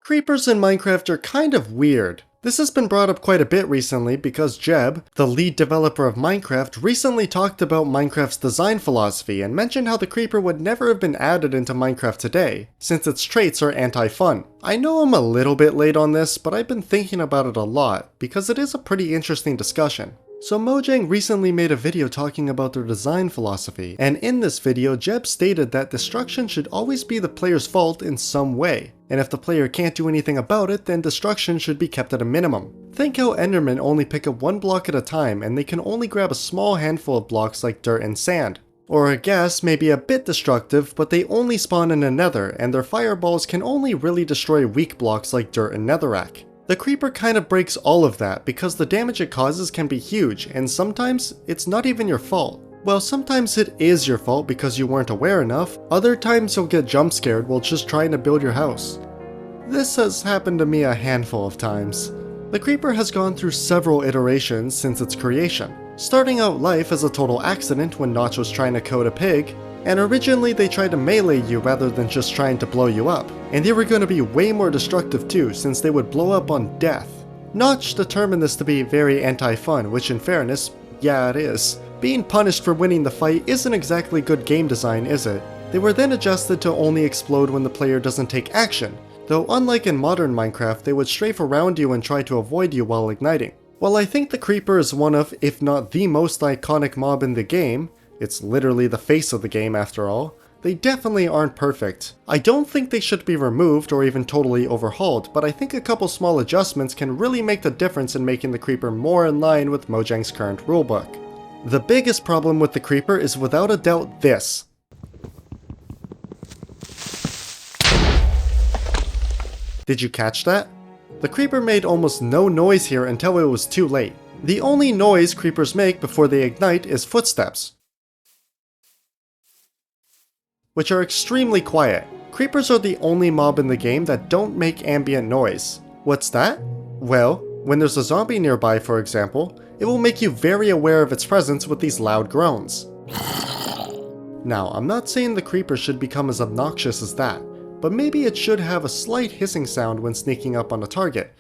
Creepers in Minecraft are kind of weird. This has been brought up quite a bit recently because Jeb, the lead developer of Minecraft, recently talked about Minecraft's design philosophy and mentioned how the creeper would never have been added into Minecraft today, since its traits are anti-fun. I know I'm a little bit late on this, but I've been thinking about it a lot, because it is a pretty interesting discussion. So Mojang recently made a video talking about their design philosophy, and in this video Jeb stated that destruction should always be the player's fault in some way, and if the player can't do anything about it, then destruction should be kept at a minimum. Think how Endermen only pick up one block at a time and they can only grab a small handful of blocks like dirt and sand. Or a ghast may be a bit destructive, but they only spawn in a nether, and their fireballs can only really destroy weak blocks like dirt and netherrack. The creeper kind of breaks all of that because the damage it causes can be huge, and sometimes it's not even your fault. Well, sometimes it is your fault because you weren't aware enough, other times you'll get jump scared while just trying to build your house. This has happened to me a handful of times. The creeper has gone through several iterations since its creation, starting out life as a total accident when Notch was trying to coat a pig, and originally they tried to melee you rather than just trying to blow you up, and they were going to be way more destructive too since they would blow up on death. Notch determined this to be very anti-fun, which in fairness, yeah it is. Being punished for winning the fight isn't exactly good game design, is it? They were then adjusted to only explode when the player doesn't take action, though unlike in modern Minecraft they would strafe around you and try to avoid you while igniting. While I think the creeper is one of, if not the most iconic mob in the game, it's literally the face of the game after all, they definitely aren't perfect. I don't think they should be removed or even totally overhauled, but I think a couple small adjustments can really make the difference in making the creeper more in line with Mojang's current rulebook. The biggest problem with the creeper is without a doubt this. Did you catch that? The creeper made almost no noise here until it was too late. The only noise creepers make before they ignite is footsteps, which are extremely quiet. Creepers are the only mob in the game that don't make ambient noise. What's that? Well, when there's a zombie nearby, for example, it will make you very aware of its presence with these loud groans. Now, I'm not saying the creeper should become as obnoxious as that, but maybe it should have a slight hissing sound when sneaking up on a target.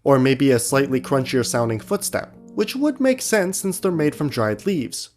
Or maybe a slightly crunchier sounding footstep, which would make sense since they're made from dried leaves.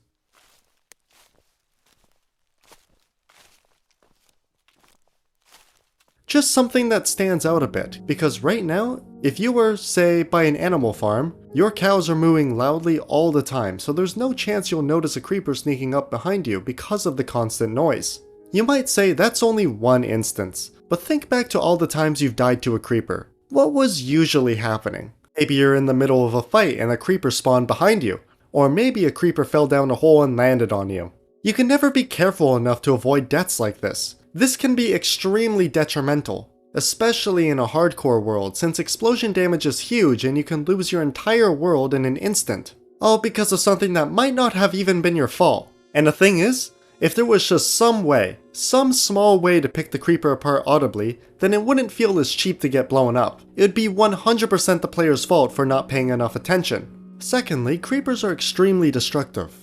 Just something that stands out a bit, because right now, if you were, say, by an animal farm, your cows are mooing loudly all the time, so there's no chance you'll notice a creeper sneaking up behind you because of the constant noise. You might say that's only one instance, but think back to all the times you've died to a creeper. What was usually happening? Maybe you're in the middle of a fight and a creeper spawned behind you, or maybe a creeper fell down a hole and landed on you. You can never be careful enough to avoid deaths like this. This can be extremely detrimental, especially in a hardcore world since explosion damage is huge and you can lose your entire world in an instant. All because of something that might not have even been your fault. And the thing is, if there was just some way, some small way to pick the creeper apart audibly, then it wouldn't feel as cheap to get blown up. It would be 100% the player's fault for not paying enough attention. Secondly, creepers are extremely destructive.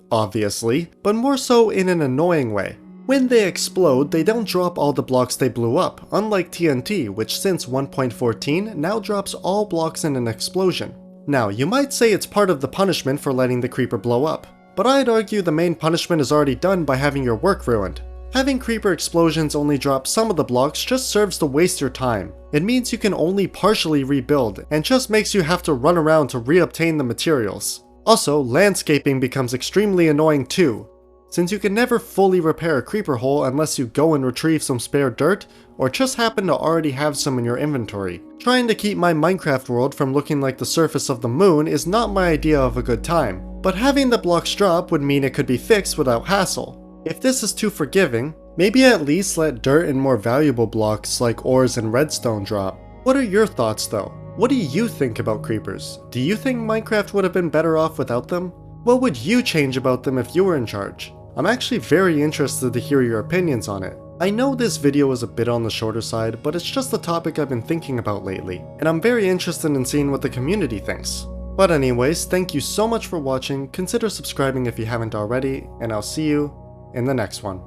Obviously, but more so in an annoying way. When they explode, they don't drop all the blocks they blew up, unlike TNT, which since 1.14 now drops all blocks in an explosion. Now, you might say it's part of the punishment for letting the creeper blow up, but I'd argue the main punishment is already done by having your work ruined. Having creeper explosions only drop some of the blocks just serves to waste your time. It means you can only partially rebuild, and just makes you have to run around to re-obtain the materials. Also, landscaping becomes extremely annoying too, since you can never fully repair a creeper hole unless you go and retrieve some spare dirt, or just happen to already have some in your inventory. Trying to keep my Minecraft world from looking like the surface of the moon is not my idea of a good time, but having the blocks drop would mean it could be fixed without hassle. If this is too forgiving, maybe at least let dirt and more valuable blocks like ores and redstone drop. What are your thoughts though? What do you think about creepers? Do you think Minecraft would have been better off without them? What would you change about them if you were in charge? I'm actually very interested to hear your opinions on it. I know this video is a bit on the shorter side, but it's just a topic I've been thinking about lately, and I'm very interested in seeing what the community thinks. But anyways, thank you so much for watching, consider subscribing if you haven't already, and I'll see you in the next one.